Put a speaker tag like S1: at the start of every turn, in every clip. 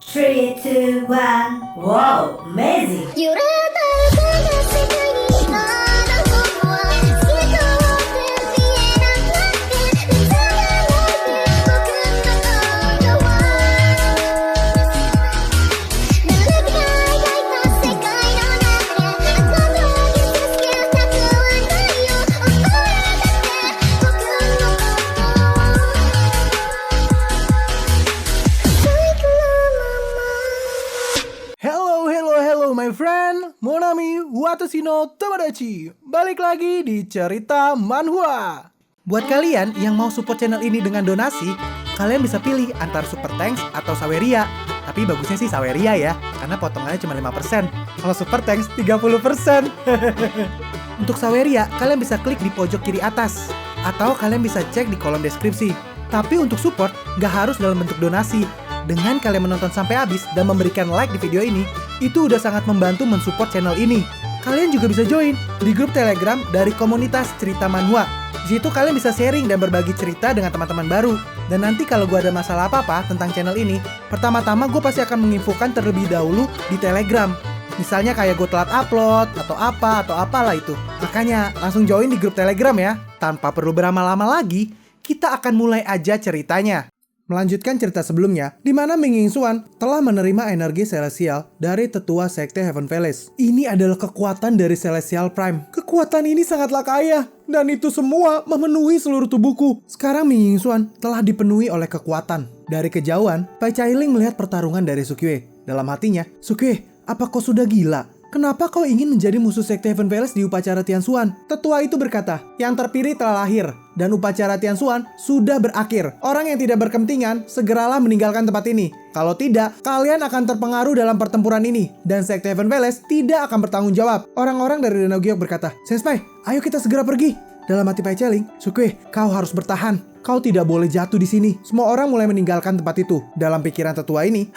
S1: Three, two, one. Wow, amazing!
S2: 揺れた歌が世界にまだ僕は人を見えなくなって見つめないで僕の心はぬるく描いた世界の中であなたを傷つけたくはないよ溺れたって僕の心最高のまま
S3: Hello my friend, Monami Watashi no Tomodachi. Balik lagi di cerita manhwa. Buat kalian yang mau support channel ini dengan donasi, kalian bisa pilih antara Super Thanks atau Saweria. Tapi bagusnya sih Saweria ya, karena potongannya cuma 5%. Kalau Super Thanks 30%. Untuk Saweria, kalian bisa klik di pojok kiri atas, atau kalian bisa cek di kolom deskripsi. Tapi untuk support, nggak harus dalam bentuk donasi. Dengan kalian menonton sampai habis dan memberikan like di video ini, itu udah sangat membantu mensupport channel ini. Kalian juga bisa join di grup Telegram dari komunitas cerita manhwa. Di situ kalian bisa sharing dan berbagi cerita dengan teman-teman baru. Dan nanti kalau gue ada masalah apa-apa tentang channel ini, pertama-tama gue pasti akan menginfokan terlebih dahulu di Telegram. Misalnya kayak gue telat upload, atau apalah itu. Makanya langsung join di grup Telegram ya. Tanpa perlu berlama-lama lagi, kita akan mulai aja ceritanya. Melanjutkan cerita sebelumnya, di mana Ming Ying-xuan telah menerima energi celestial dari tetua sekte Heaven Palace. Ini adalah kekuatan dari Celestial Prime. Kekuatan ini sangatlah kaya, dan itu semua memenuhi seluruh tubuhku. Sekarang Ming Ying-xuan telah dipenuhi oleh kekuatan. Dari kejauhan, Pai Chailing melihat pertarungan dari Sukyue. Dalam hatinya, Sukyue, apa kau sudah gila? Kenapa kau ingin menjadi musuh sekte Heaven Palace di upacara Tianxuan? Tetua itu berkata, yang terpilih telah lahir, dan upacara Tianxuan sudah berakhir. Orang yang tidak berkepentingan, segeralah meninggalkan tempat ini. Kalau tidak, kalian akan terpengaruh dalam pertempuran ini, dan sekte Heaven Palace tidak akan bertanggung jawab. Orang-orang dari Danau Giok berkata, Senpai, ayo kita segera pergi. Dalam hati Pai Chailing, Sukyue, kau harus bertahan. Kau tidak boleh jatuh di sini. Semua orang mulai meninggalkan tempat itu. Dalam pikiran tetua ini,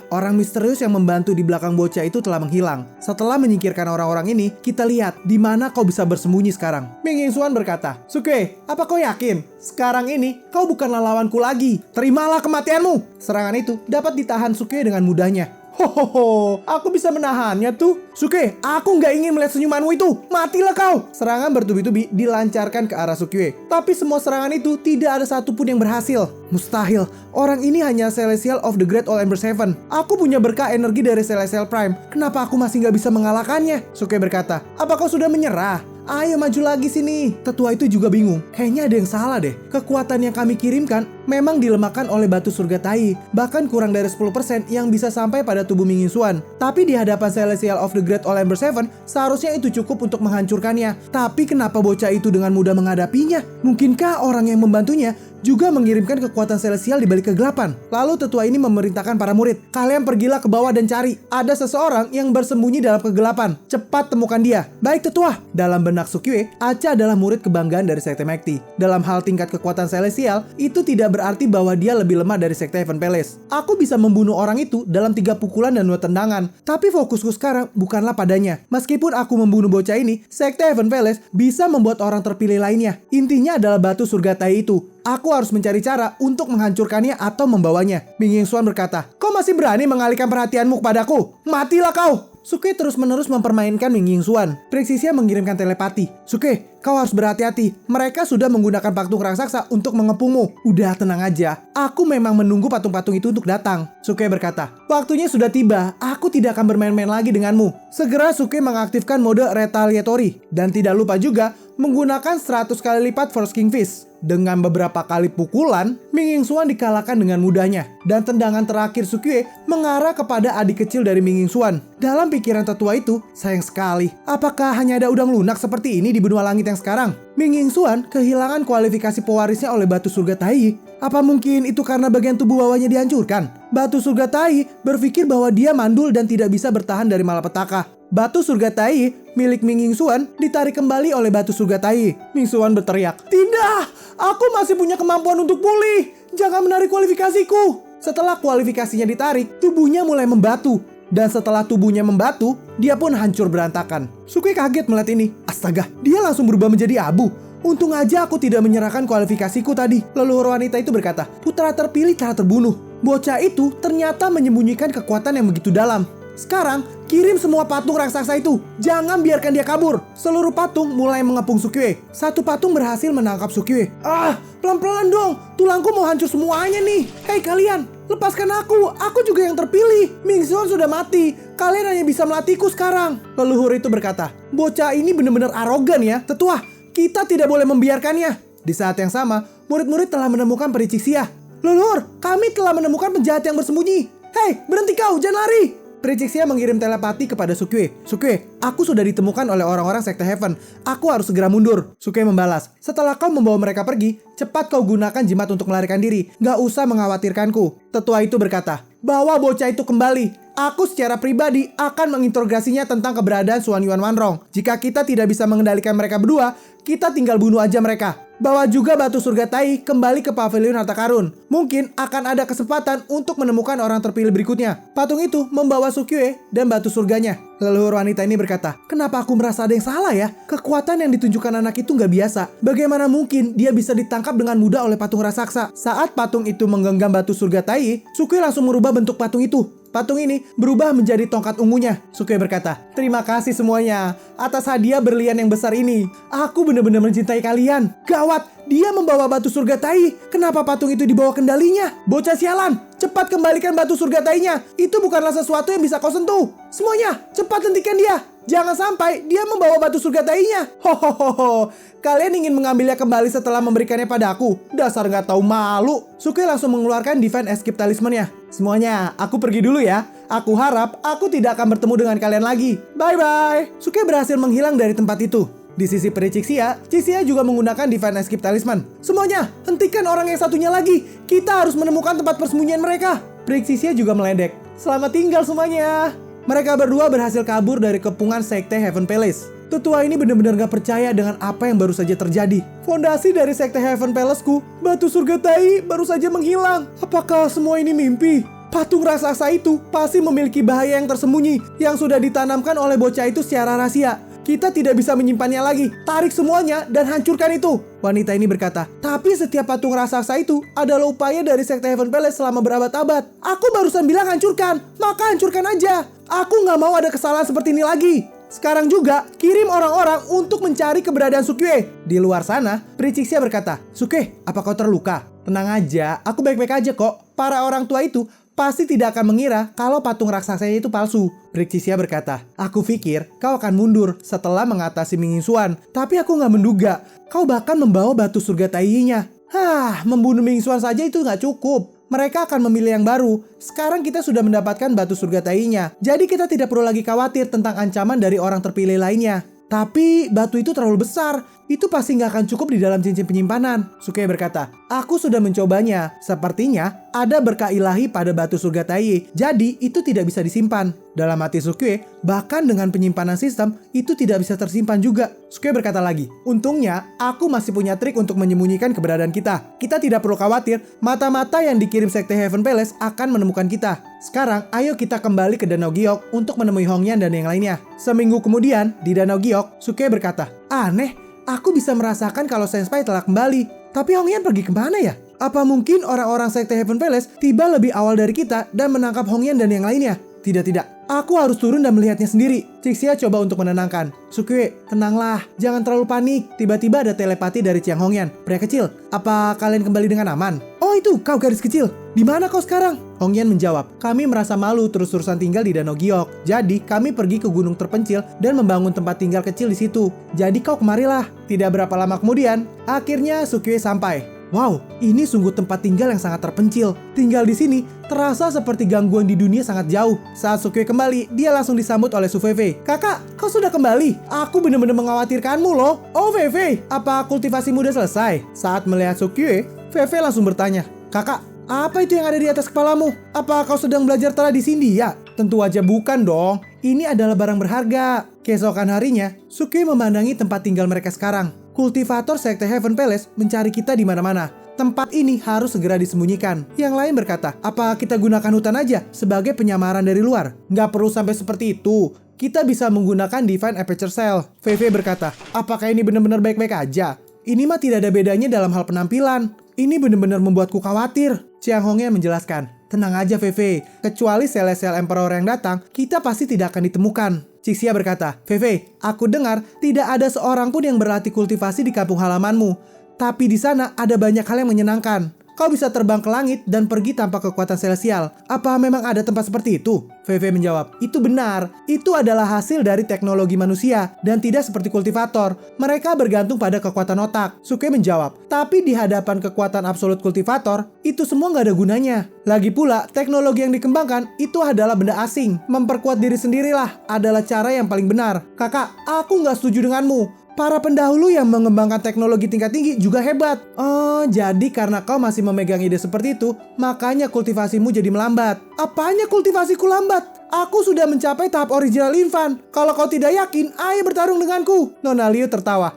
S3: orang misterius yang membantu di belakang bocah itu telah menghilang. Setelah menyingkirkan orang-orang ini, kita lihat di mana kau bisa bersembunyi sekarang. Ming Ying-xuan berkata, Sukyue, apa kau yakin? Sekarang ini, kau bukanlah lawanku lagi. Terimalah kematianmu. Serangan itu dapat ditahan Sukyue dengan mudahnya. Hohoho, aku bisa menahannya tuh. Sukyue, aku nggak ingin melihat senyumanmu itu. Matilah kau. Serangan bertubi-tubi dilancarkan ke arah Sukyue. Tapi semua serangan itu tidak ada satupun yang berhasil. Mustahil, orang ini hanya Celestial of the Great All Ember Seven. Aku punya berkah energi dari Celestial Prime. Kenapa aku masih nggak bisa mengalahkannya? Sukyue berkata, apa kau sudah menyerah? Ayo maju lagi sini. Tetua itu juga bingung. Kayaknya ada yang salah deh. Kekuatan yang kami kirimkan memang dilemahkan oleh batu surga Tai. Bahkan kurang dari 10% yang bisa sampai pada tubuh Ming Ying-xuan. Tapi di hadapan Celestial of the Great All Ember Seven, seharusnya itu cukup untuk menghancurkannya. Tapi kenapa bocah itu dengan mudah menghadapinya? Mungkinkah orang yang membantunya juga mengirimkan kekuatan celestial di balik kegelapan? Lalu tetua ini memerintahkan para murid, kalian pergilah ke bawah dan cari. Ada seseorang yang bersembunyi dalam kegelapan. Cepat temukan dia. Baik tetua. Dalam benak Sukyue, Acha adalah murid kebanggaan dari sekte Mekti. Dalam hal tingkat kekuatan celestial, itu tidak berarti bahwa dia lebih lemah dari sekte Heaven Palace. Aku bisa membunuh orang itu dalam 3 pukulan dan 2 tendangan. Tapi fokusku sekarang bukanlah padanya. Meskipun aku membunuh bocah ini, sekte Heaven Palace bisa membuat orang terpilih lainnya. Intinya adalah batu surga Tai itu. Aku harus mencari cara untuk menghancurkannya atau membawanya. Ming Ying-xuan berkata, kau masih berani mengalihkan perhatianmu kepadaku? Matilah kau! Sukyue terus-menerus mempermainkan Ming Ying-xuan. Preksisia mengirimkan telepati. Sukyue, kau harus berhati-hati. Mereka sudah menggunakan patung raksasa untuk mengepungmu. Udah tenang aja. Aku memang menunggu patung-patung itu untuk datang. Sukyue berkata, waktunya sudah tiba. Aku tidak akan bermain-main lagi denganmu. Segera Sukyue mengaktifkan mode retaliatory. Dan tidak lupa juga menggunakan 100 kali lipat Force King Fist. Dengan beberapa kali pukulan, Ming Ying-xuan dikalahkan dengan mudahnya. Dan tendangan terakhir Sukyue mengarah kepada adik kecil dari Ming Ying-xuan. Dalam pikiran tetua itu, sayang sekali. Apakah hanya ada udang lunak seperti ini di benua langit yang sekarang? Ming Ying-xuan kehilangan kualifikasi pewarisnya oleh batu surga Tai. Apa mungkin itu karena bagian tubuh bawahnya dihancurkan? Batu surga Tai berpikir bahwa dia mandul dan tidak bisa bertahan dari malapetaka. Batu surga Tai milik Ming Ying-xuan ditarik kembali oleh batu surga Tai. Ming Ying-xuan berteriak, tidak! Aku masih punya kemampuan untuk pulih! Jangan menarik kualifikasiku! Setelah kualifikasinya ditarik, tubuhnya mulai membatu. Dan setelah tubuhnya membatu, dia pun hancur berantakan. Sukyue kaget melihat ini. Astaga, dia langsung berubah menjadi abu. Untung aja aku tidak menyerahkan kualifikasiku tadi. Leluhur wanita itu berkata, putra terpilih telah terbunuh. Bocah itu ternyata menyembunyikan kekuatan yang begitu dalam. Sekarang, kirim semua patung raksasa itu. Jangan biarkan dia kabur. Seluruh patung mulai mengepung Sukiwe. Satu patung berhasil menangkap Sukiwe. Pelan-pelan dong. Tulangku mau hancur semuanya nih. Hei kalian, lepaskan aku. Aku juga yang terpilih. Mingxuan sudah mati. Kalian hanya bisa melatihku sekarang. Leluhur itu berkata, bocah ini benar-benar arogan ya. Tetua, kita tidak boleh membiarkannya. Di saat yang sama, murid-murid telah menemukan peri Cixia. Leluhur, kami telah menemukan penjahat yang bersembunyi. Hei, berhenti kau, jangan lari. Peri Cixia mengirim telepati kepada Sukiwe. Sukiwe, aku sudah ditemukan oleh orang-orang Sekte Heaven. Aku harus segera mundur. Sukiwe membalas. Setelah kau membawa mereka pergi, cepat kau gunakan jimat untuk melarikan diri. Gak usah mengkhawatirkanku. Tetua itu berkata, bawa bocah itu kembali. Aku secara pribadi akan menginterogasinya tentang keberadaan Xuan Yuan Wanrong. Jika kita tidak bisa mengendalikan mereka berdua, kita tinggal bunuh aja mereka. Bawa juga batu surga Tai kembali ke pavilion harta karun. Mungkin akan ada kesempatan untuk menemukan orang terpilih berikutnya. Patung itu membawa Sukiwe dan batu surganya. Leluhur wanita ini berkata, kenapa aku merasa ada yang salah ya? Kekuatan yang ditunjukkan anak itu nggak biasa. Bagaimana mungkin dia bisa ditangkap dengan mudah oleh patung raksasa? Saat patung itu menggenggam batu surga Tai, Sukiwe langsung merubah bentuk patung itu. Patung ini berubah menjadi tongkat ungunya. Sukiwe berkata, terima kasih semuanya atas hadiah berlian yang besar ini. Aku benar-benar mencintai kalian. Gawat, dia membawa batu surga Tai. Kenapa patung itu dibawa kendalinya? Bocah sialan, cepat kembalikan batu surga Tai-nya. Itu bukanlah sesuatu yang bisa kau sentuh. Semuanya, cepat hentikan dia. Jangan sampai dia membawa batu surga Tai-nya. Hohohoho, kalian ingin mengambilnya kembali setelah memberikannya padaku? Dasar nggak tahu malu. Sukiwe langsung mengeluarkan Divine Escape Talisman-nya. Semuanya, aku pergi dulu ya. Aku harap aku tidak akan bertemu dengan kalian lagi. Bye-bye. Sukiwe berhasil menghilang dari tempat itu. Di sisi peri Cixia juga menggunakan Divine Escape Talisman. Semuanya, hentikan orang yang satunya lagi. Kita harus menemukan tempat persembunyian mereka. Peri Cixia juga meledek. Selamat tinggal semuanya. Mereka berdua berhasil kabur dari kepungan Sekte Heaven Palace. Tetua ini benar-benar gak percaya dengan apa yang baru saja terjadi. Fondasi dari Sekte Heaven Palace-ku, batu surga Tai, baru saja menghilang. Apakah semua ini mimpi? Patung raksasa itu pasti memiliki bahaya yang tersembunyi yang sudah ditanamkan oleh bocah itu secara rahasia. Kita tidak bisa menyimpannya lagi. Tarik semuanya dan hancurkan itu. Wanita ini berkata, tapi setiap patung raksasa itu adalah upaya dari Sekte Heaven Palace selama berabad-abad. Aku barusan bilang hancurkan, maka hancurkan aja. Aku gak mau ada kesalahan seperti ini lagi. Sekarang juga, kirim orang-orang untuk mencari keberadaan Sukiwe. Di luar sana, Peri Cixia berkata, Sukiwe, apa kau terluka? Tenang aja, aku baik-baik aja kok. Para orang tua itu pasti tidak akan mengira kalau patung raksasanya itu palsu. Peri Cixia berkata, aku pikir kau akan mundur setelah mengatasi Mingxuan. Tapi aku gak menduga, kau bahkan membawa batu surga Tai-nya. Membunuh Mingxuan saja itu gak cukup. Mereka akan memilih yang baru. Sekarang kita sudah mendapatkan batu surga Tai-nya. Jadi kita tidak perlu lagi khawatir tentang ancaman dari orang terpilih lainnya. Tapi batu itu terlalu besar. Itu pasti nggak akan cukup di dalam cincin penyimpanan. Sukiwe berkata, aku sudah mencobanya. Sepertinya ada berkah ilahi pada batu surga Tai. Jadi itu tidak bisa disimpan. Dalam hati Sukiwe, bahkan dengan penyimpanan sistem, itu tidak bisa tersimpan juga. Sukiwe berkata lagi, untungnya aku masih punya trik untuk menyembunyikan keberadaan kita. Kita tidak perlu khawatir, mata-mata yang dikirim Sekte Heaven Palace akan menemukan kita. Sekarang, ayo kita kembali ke Danau Giok untuk menemui Hongyan dan yang lainnya. Seminggu kemudian, di Danau Giok, Sukiwe berkata, aneh, aku bisa merasakan kalau Senpai telah kembali. Tapi Hongyan pergi kemana ya? Apa mungkin orang-orang Sekte Heaven Palace tiba lebih awal dari kita dan menangkap Hongyan dan yang lainnya? Tidak. Aku harus turun dan melihatnya sendiri. Cixia coba untuk menenangkan. Sukiwe, tenanglah. Jangan terlalu panik. Tiba-tiba ada telepati dari Chiang Hongyan. Pria kecil, apa kalian kembali dengan aman? Oh itu, kau gadis kecil. Di mana kau sekarang? Hongyan menjawab, kami merasa malu terus-terusan tinggal di Danau Giok. Jadi, kami pergi ke gunung terpencil dan membangun tempat tinggal kecil di situ. Jadi kau kemarilah. Tidak berapa lama kemudian, akhirnya Sukiwe sampai. Wow, ini sungguh tempat tinggal yang sangat terpencil. Tinggal di sini terasa seperti gangguan di dunia sangat jauh. Saat Sukiwe kembali, dia langsung disambut oleh Su Feifei. Kakak, kau sudah kembali? Aku benar-benar mengkhawatirkanmu loh. Oh Feifei, apa kultivasimu udah selesai? Saat melihat Sukiwe, Feifei langsung bertanya, kakak, apa itu yang ada di atas kepalamu? Apa kau sedang belajar tradisi India? Tentu aja bukan dong. Ini adalah barang berharga. Keesokan harinya, Sukiwe memandangi tempat tinggal mereka sekarang. Kultivator Sekte Heaven Palace mencari kita di mana-mana. Tempat ini harus segera disembunyikan. Yang lain berkata, apa kita gunakan hutan aja sebagai penyamaran dari luar? Nggak perlu sampai seperti itu. Kita bisa menggunakan Divine Aperture Cell. Feifei berkata, apakah ini benar-benar baik-baik aja? Ini mah tidak ada bedanya dalam hal penampilan. Ini benar-benar membuatku khawatir. Chiang Hongyan menjelaskan, Tenang aja Veve, kecuali Celestial Emperor yang datang, kita pasti tidak akan ditemukan. Cixia berkata, Veve, aku dengar tidak ada seorang pun yang berlatih kultivasi di kampung halamanmu. Tapi di sana ada banyak hal yang menyenangkan. Kau bisa terbang ke langit dan pergi tanpa kekuatan celestial. Apa memang ada tempat seperti itu? Veve menjawab, itu benar. Itu adalah hasil dari teknologi manusia dan tidak seperti kultivator. Mereka bergantung pada kekuatan otak. Suke menjawab, tapi di hadapan kekuatan absolut kultivator, itu semua nggak ada gunanya. Lagi pula, teknologi yang dikembangkan itu adalah benda asing. Memperkuat diri sendirilah adalah cara yang paling benar. Kakak, aku nggak setuju denganmu. Para pendahulu yang mengembangkan teknologi tingkat tinggi juga hebat. Oh, jadi karena kau masih memegang ide seperti itu, makanya kultivasimu jadi melambat. Apanya kultivasiku lambat? Aku sudah mencapai tahap original infant. Kalau kau tidak yakin, ayo bertarung denganku. Nona Liu tertawa.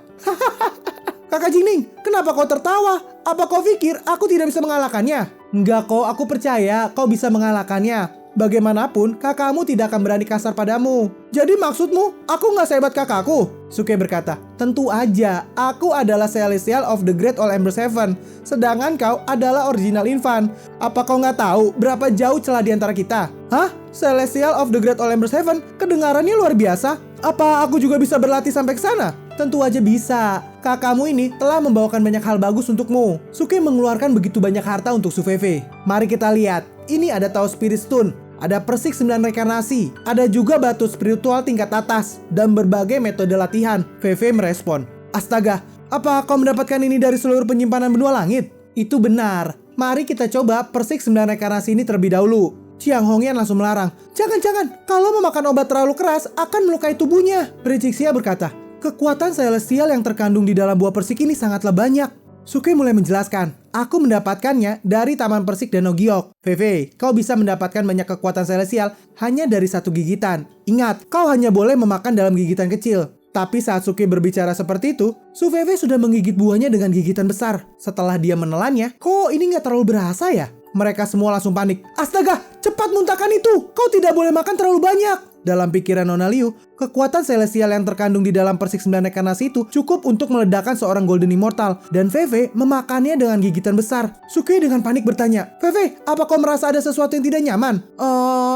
S3: Kakak Jingning, kenapa kau tertawa? Apa kau pikir aku tidak bisa mengalahkannya? Enggak kok, aku percaya kau bisa mengalahkannya. Bagaimanapun, kakakmu tidak akan berani kasar padamu. Jadi maksudmu, aku nggak sehebat kakakku? Suke berkata, tentu aja, aku adalah Celestial of the Great All Ember Seven, sedangkan kau adalah original infant. Apa kau nggak tahu berapa jauh celah di antara kita? Hah? Celestial of the Great All Ember Seven? Kedengarannya luar biasa. Apa aku juga bisa berlatih sampai ke sana? Tentu aja bisa. Kakakmu ini telah membawakan banyak hal bagus untukmu. Suke mengeluarkan begitu banyak harta untuk Suveve. Mari kita lihat. Ini ada Tao Spirit Stone, ada persik 9 rekarnasi, ada juga batu spiritual tingkat atas, dan berbagai metode latihan. Veve merespon, astaga, apa kau mendapatkan ini dari seluruh penyimpanan benua langit? Itu benar. Mari kita coba persik 9 rekarnasi ini terlebih dahulu. Chiang Hongyan langsung melarang. Jangan, kalau memakan obat terlalu keras akan melukai tubuhnya. Cixia berkata, kekuatan celestial yang terkandung di dalam buah persik ini sangatlah banyak. Suke mulai menjelaskan, aku mendapatkannya dari Taman Persik Danau Giok. Veve, kau bisa mendapatkan banyak kekuatan celestial hanya dari satu gigitan. Ingat, kau hanya boleh memakan dalam gigitan kecil. Tapi saat Suke berbicara seperti itu, Suveve sudah menggigit buahnya dengan gigitan besar. Setelah dia menelannya, kok ini nggak terlalu berasa ya? Mereka semua langsung panik. Astaga, cepat muntahkan itu! Kau tidak boleh makan terlalu banyak! Dalam pikiran Nona Liu, kekuatan celestial yang terkandung di dalam persik 9 rekarnasi itu cukup untuk meledakkan seorang Golden Immortal. Dan Veve memakannya dengan gigitan besar. Suke dengan panik bertanya, Veve, apa kau merasa ada sesuatu yang tidak nyaman?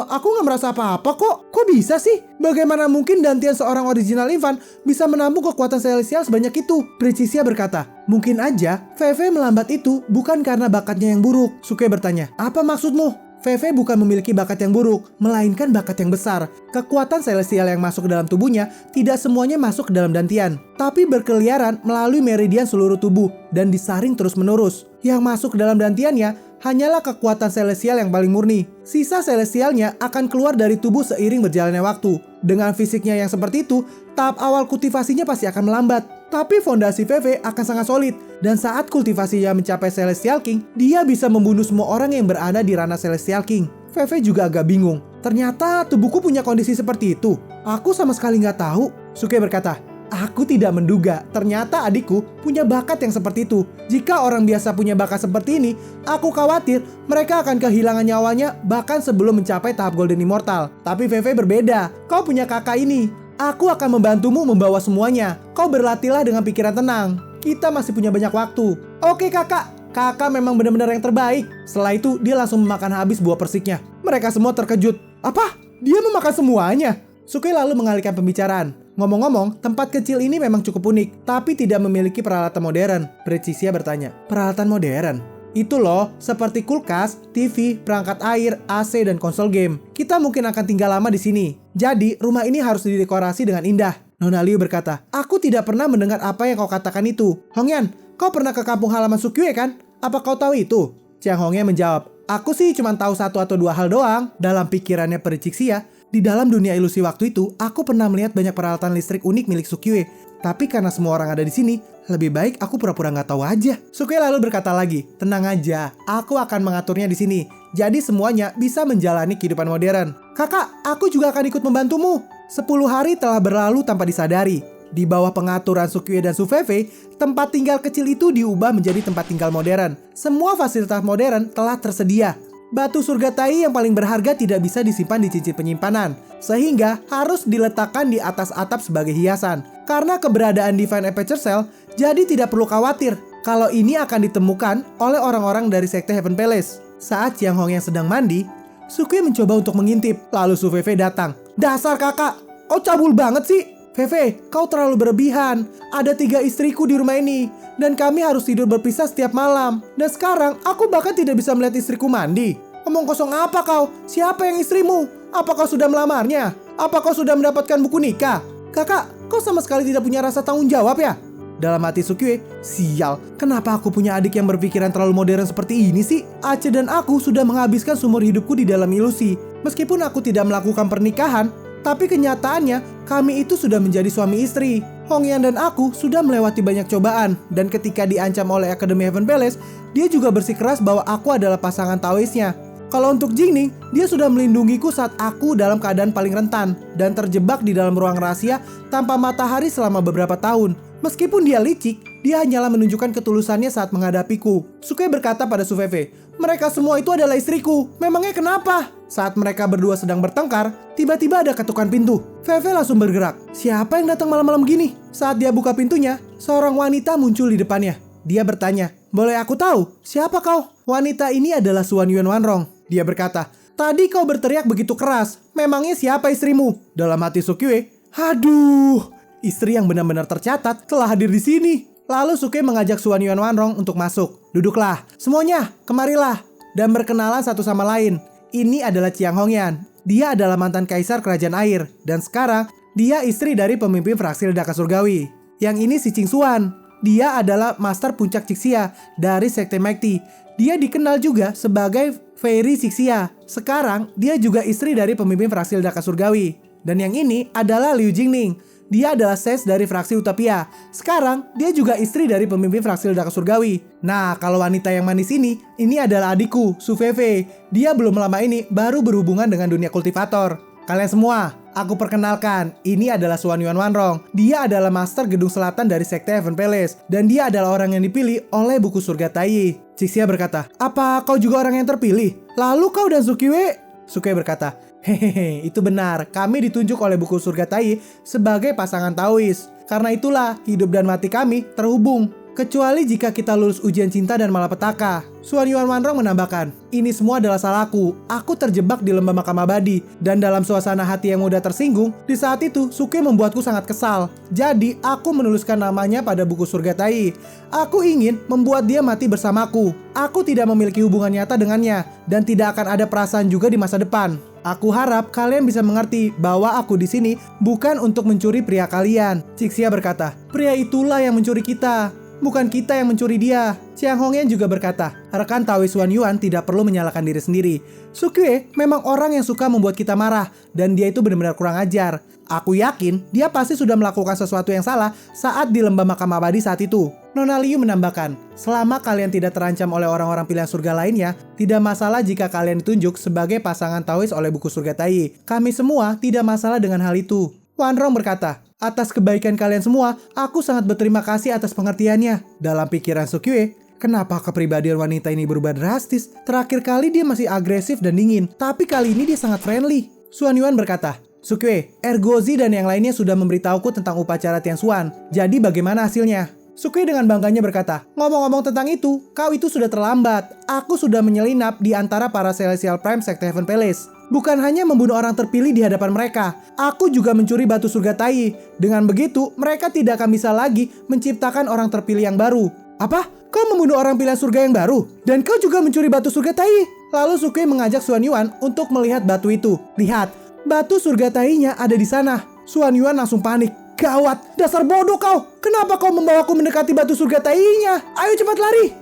S3: Aku nggak merasa apa-apa kok. Kok bisa sih? Bagaimana mungkin Dantian seorang original infant bisa menampung kekuatan celestial sebanyak itu? Cixia berkata, mungkin aja Veve melambat itu bukan karena bakatnya yang buruk. Suke bertanya, apa maksudmu? Veve bukan memiliki bakat yang buruk, melainkan bakat yang besar. Kekuatan celestial yang masuk ke dalam tubuhnya tidak semuanya masuk ke dalam Dantian, tapi berkeliaran melalui meridian seluruh tubuh dan disaring terus-menerus. Yang masuk ke dalam Dantiannya hanyalah kekuatan celestial yang paling murni. Sisa celestialnya akan keluar dari tubuh seiring berjalannya waktu. Dengan fisiknya yang seperti itu, tahap awal kultivasinya pasti akan melambat. Tapi fondasi Veve akan sangat solid. Dan saat kultivasinya mencapai Celestial King, dia bisa membunuh semua orang yang berada di ranah Celestial King. Veve juga agak bingung. Ternyata tubuhku punya kondisi seperti itu. Aku sama sekali nggak tahu. Suke berkata, aku tidak menduga. Ternyata adikku punya bakat yang seperti itu. Jika orang biasa punya bakat seperti ini, aku khawatir mereka akan kehilangan nyawanya bahkan sebelum mencapai tahap Golden Immortal. Tapi Veve berbeda. Kau punya kakak ini. Aku akan membantumu membawa semuanya. Kau berlatihlah dengan pikiran tenang. Kita masih punya banyak waktu. Oke kakak. Kakak memang benar-benar yang terbaik. Setelah itu dia langsung memakan habis buah persiknya. Mereka semua terkejut. Apa? Dia memakan semuanya? Suke lalu mengalihkan pembicaraan. Ngomong-ngomong, tempat kecil ini memang cukup unik, tapi tidak memiliki peralatan modern. Cixia bertanya, peralatan modern? Itu loh, seperti kulkas, TV, perangkat air, AC, dan konsol game. Kita mungkin akan tinggal lama di sini. Jadi, rumah ini harus didekorasi dengan indah. Nona Liu berkata, aku tidak pernah mendengar apa yang kau katakan itu. Hongyan, kau pernah ke kampung halaman Sukyue kan? Apa kau tahu itu? Chiang Hongyan menjawab, aku sih cuma tahu 1 atau 2 hal doang. Dalam pikirannya Cixia, di dalam dunia ilusi waktu itu, aku pernah melihat banyak peralatan listrik unik milik Sukyue. Tapi karena semua orang ada di sini, lebih baik aku pura-pura nggak tahu aja. Sukyue lalu berkata lagi, tenang aja, aku akan mengaturnya di sini. Jadi semuanya bisa menjalani kehidupan modern. Kakak, aku juga akan ikut membantumu. 10 hari telah berlalu tanpa disadari. Di bawah pengaturan Sukyue dan Suveve, tempat tinggal kecil itu diubah menjadi tempat tinggal modern. Semua fasilitas modern telah tersedia. Batu surga tai yang paling berharga tidak bisa disimpan di cincin penyimpanan, sehingga harus diletakkan di atas atap sebagai hiasan. Karena keberadaan Divine Aperture Cell, jadi tidak perlu khawatir kalau ini akan ditemukan oleh orang-orang dari Sekte Heaven Palace. Saat Chiang Hong yang sedang mandi, Sukue mencoba untuk mengintip. Lalu Su Fei datang. "Dasar kakak, kau cabul banget sih. Fei, kau terlalu berlebihan. Ada 3 istriku di rumah ini. Dan kami harus tidur berpisah setiap malam. Dan sekarang aku bahkan tidak bisa melihat istriku mandi. Omong kosong apa kau? Siapa yang istrimu? Apa kau sudah melamarnya? Apa kau sudah mendapatkan buku nikah? Kakak, kau sama sekali tidak punya rasa tanggung jawab ya?" Dalam hati Sukue, sial, kenapa aku punya adik yang berpikiran terlalu modern seperti ini sih? Ace dan aku sudah menghabiskan seumur hidupku di dalam ilusi. Meskipun aku tidak melakukan pernikahan, tapi kenyataannya kami itu sudah menjadi suami istri. Hongyan dan aku sudah melewati banyak cobaan, dan ketika diancam oleh Akademi Heaven Palace, dia juga bersikeras bahwa aku adalah pasangan Taoisnya. Kalau untuk Jingning, dia sudah melindungiku saat aku dalam keadaan paling rentan dan terjebak di dalam ruang rahasia tanpa matahari selama beberapa tahun. Meskipun dia licik, dia hanyalah menunjukkan ketulusannya saat menghadapiku. Sukue berkata pada Su Fei, "Mereka semua itu adalah istriku. Memangnya kenapa?" Saat mereka berdua sedang bertengkar, tiba-tiba ada ketukan pintu. Fei langsung bergerak. Siapa yang datang malam-malam gini? Saat dia buka pintunya, seorang wanita muncul di depannya. Dia bertanya, "Boleh aku tahu, siapa kau?" Wanita ini adalah Suan Yuan Wanrong. Dia berkata, "Tadi kau berteriak begitu keras. Memangnya siapa istrimu?" Dalam hati Sukue, "Aduh, istri yang benar-benar tercatat telah hadir di sini." Lalu Sukue mengajak Suan Yuan Wanrong untuk masuk. "Duduklah, semuanya, kemarilah." Dan berkenalan satu sama lain. Ini adalah Chiang Hongyan. Dia adalah mantan kaisar kerajaan air. Dan sekarang, dia istri dari pemimpin fraksi Ledaka Surgawi. Yang ini si Ching Suan. Dia adalah master puncak Cixia dari Sekte Mekti. Dia dikenal juga sebagai Fairy Cixia. Sekarang, dia juga istri dari pemimpin fraksi Ledaka Surgawi. Dan yang ini adalah Liu Jingning. Dia adalah ses dari fraksi Utopia. Sekarang, dia juga istri dari pemimpin fraksi Ledaka Surgawi. Nah, kalau wanita yang manis ini adalah adikku, Su Fei. Dia belum lama ini baru berhubungan dengan dunia kultivator. Kalian semua, aku perkenalkan, ini adalah Suan Yuan Wanrong. Dia adalah master gedung selatan dari Sekte Heaven Palace. Dan dia adalah orang yang dipilih oleh buku surga Tai. Cixia berkata, "Apa kau juga orang yang terpilih? Lalu kau dan Sukue?" Sukue berkata, "Hehehe, itu benar. Kami ditunjuk oleh buku surga Tai sebagai pasangan Taois. Karena itulah hidup dan mati kami terhubung. Kecuali jika kita lulus ujian cinta dan malapetaka." Suan Yuan Wanrong menambahkan, "Ini semua adalah salahku. Aku terjebak di lembah makam abadi. Dan dalam suasana hati yang mudah tersinggung, di saat itu Sukue membuatku sangat kesal. Jadi aku menuliskan namanya pada buku surga Tai. Aku ingin membuat dia mati bersamaku. Aku tidak memiliki hubungan nyata dengannya. Dan tidak akan ada perasaan juga di masa depan. Aku harap kalian bisa mengerti bahwa aku di sini bukan untuk mencuri pria kalian." Cixia berkata, "Pria itulah yang mencuri kita. Bukan kita yang mencuri dia." Chiang Hongyan juga berkata, "Rekan Taois Suan Yuan tidak perlu menyalahkan diri sendiri. Sukue memang orang yang suka membuat kita marah, dan dia itu benar-benar kurang ajar. Aku yakin dia pasti sudah melakukan sesuatu yang salah saat di lembah makam abadi saat itu." Nona Liu menambahkan, "Selama kalian tidak terancam oleh orang-orang pilihan surga lainnya, tidak masalah jika kalian ditunjuk sebagai pasangan Taois oleh buku surga Tai. Kami semua tidak masalah dengan hal itu." Wanrong berkata, "Atas kebaikan kalian semua, aku sangat berterima kasih atas pengertiannya." Dalam pikiran Sukue, kenapa kepribadian wanita ini berubah drastis? Terakhir kali dia masih agresif dan dingin, tapi kali ini dia sangat friendly. Suan Yuan berkata, "Sukue, Ergozi dan yang lainnya sudah memberitahuku tentang upacara Tianxuan. Jadi bagaimana hasilnya?" Sukue dengan bangganya berkata, "Ngomong-ngomong tentang itu, kau itu sudah terlambat. Aku sudah menyelinap di antara para Celestial Prime Sekte Heaven Palace. Bukan hanya membunuh orang terpilih di hadapan mereka, aku juga mencuri batu surga Tai. Dengan begitu, mereka tidak akan bisa lagi menciptakan orang terpilih yang baru." "Apa? Kau membunuh orang pilihan surga yang baru? Dan kau juga mencuri batu surga Tai?" Lalu Sukue mengajak Suan Yuan untuk melihat batu itu. "Lihat, batu surga Tai-nya ada di sana." Suan Yuan langsung panik. "Gawat, dasar bodoh kau. Kenapa kau membawaku mendekati batu surga Tai-nya? Ayo cepat lari."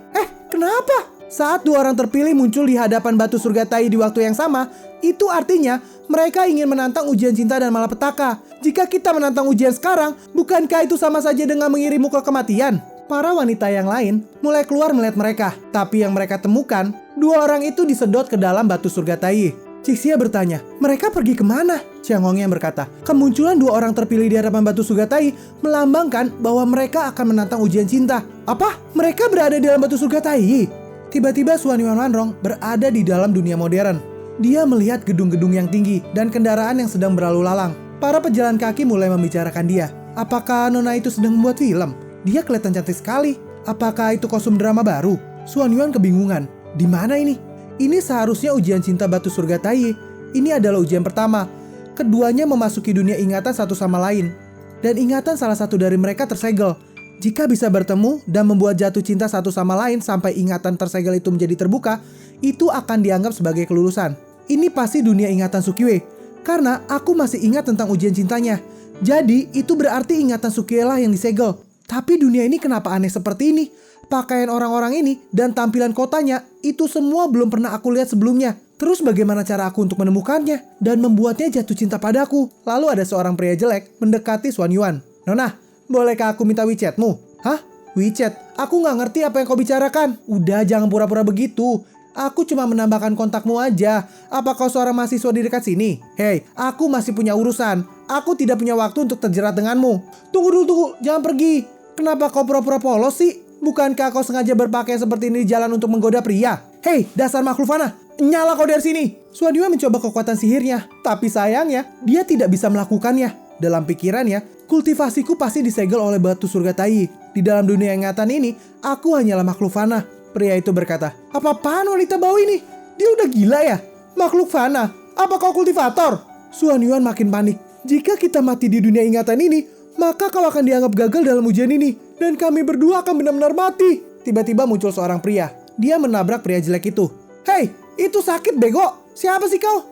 S3: Kenapa?" Saat dua orang terpilih muncul di hadapan batu surga Tai di waktu yang sama, itu artinya mereka ingin menantang ujian cinta dan malapetaka. Jika kita menantang ujian sekarang, bukankah itu sama saja dengan mengirimmu ke kematian? Para wanita yang lain mulai keluar melihat mereka, tapi yang mereka temukan, dua orang itu disedot ke dalam batu surga Tai. Cixia bertanya, "Mereka pergi kemana?" Chiang Hongyan berkata, "Kemunculan dua orang terpilih di hadapan batu surga Tai melambangkan bahwa mereka akan menantang ujian cinta." "Apa? Mereka berada di dalam batu surga Tai?" Tiba-tiba Suan Yuan Wanrong berada di dalam dunia modern. Dia melihat gedung-gedung yang tinggi dan kendaraan yang sedang berlalu lalang. Para pejalan kaki mulai membicarakan dia. Apakah nona itu sedang membuat film? Dia kelihatan cantik sekali. Apakah itu kostum drama baru? Suan Yuan kebingungan. Di mana ini? Ini seharusnya ujian cinta batu surga Taiye. Ini adalah ujian pertama. Keduanya memasuki dunia ingatan satu sama lain. Dan ingatan salah satu dari mereka tersegel. Jika bisa bertemu dan membuat jatuh cinta satu sama lain sampai ingatan tersegel itu menjadi terbuka, itu akan dianggap sebagai kelulusan. Ini pasti dunia ingatan Sukiwe. Karena aku masih ingat tentang ujian cintanya. Jadi itu berarti ingatan Sukiwe lah yang disegel. Tapi dunia ini kenapa aneh seperti ini? Pakaian orang-orang ini dan tampilan kotanya itu semua belum pernah aku lihat sebelumnya. Terus bagaimana cara aku untuk menemukannya dan membuatnya jatuh cinta padaku? Lalu ada seorang pria jelek mendekati Xuan Yuan. "Nona, bolehkah aku minta WeChat-mu?" "Hah? WeChat? Aku nggak ngerti apa yang kau bicarakan." "Udah, jangan pura-pura begitu. Aku cuma menambahkan kontakmu aja. Apa kau seorang mahasiswa di dekat sini?" "Hei, aku masih punya urusan. Aku tidak punya waktu untuk terjerat denganmu." Tunggu dulu, jangan pergi. Kenapa kau pura-pura polos sih? Bukankah kau sengaja berpakaian seperti ini di jalan untuk menggoda pria? Hei, dasar makhluk fana, nyala kau dari sini. Xuan Yuan mencoba kekuatan sihirnya, tapi sayangnya dia tidak bisa melakukannya. Dalam pikirannya, kultivasiku pasti disegel oleh batu surga Taiye. Di dalam dunia ingatan ini, aku hanyalah makhluk fana. Pria itu berkata, "Apa-apaan wanita bau ini? Dia udah gila ya? Makhluk fana, apa kau kultivator?" Xuan Yuan makin panik. "Jika kita mati di dunia ingatan ini, maka kau akan dianggap gagal dalam ujian ini. Dan kami berdua akan benar-benar mati." Tiba-tiba muncul seorang pria. Dia menabrak pria jelek itu. "Hei, itu sakit bego. Siapa sih kau?"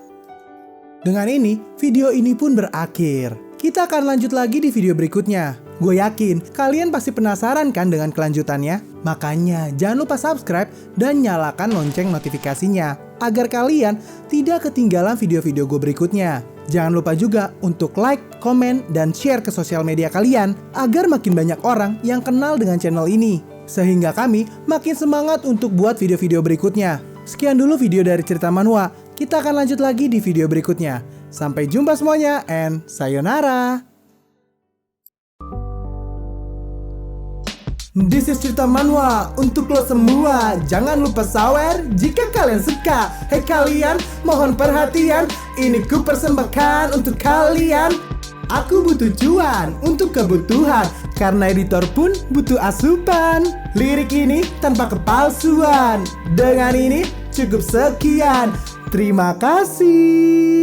S3: Dengan ini, video ini pun berakhir. Kita akan lanjut lagi di video berikutnya. Gue yakin kalian pasti penasaran kan dengan kelanjutannya? Makanya jangan lupa subscribe dan nyalakan lonceng notifikasinya agar kalian tidak ketinggalan video-video gue berikutnya. Jangan lupa juga untuk like, komen, dan share ke sosial media kalian agar makin banyak orang yang kenal dengan channel ini. Sehingga kami makin semangat untuk buat video-video berikutnya. Sekian dulu video dari Cerita Manhwa. Kita akan lanjut lagi di video berikutnya. Sampai jumpa semuanya and sayonara. This is Cerita Manhwa untuk lo semua. Jangan lupa sawer jika kalian suka. Hei kalian, mohon perhatian. Ini ku persembahkan untuk kalian. Aku butuh cuan untuk kebutuhan, karena editor pun butuh asupan. Lirik ini tanpa kepalsuan. Dengan ini cukup sekian. Terima kasih.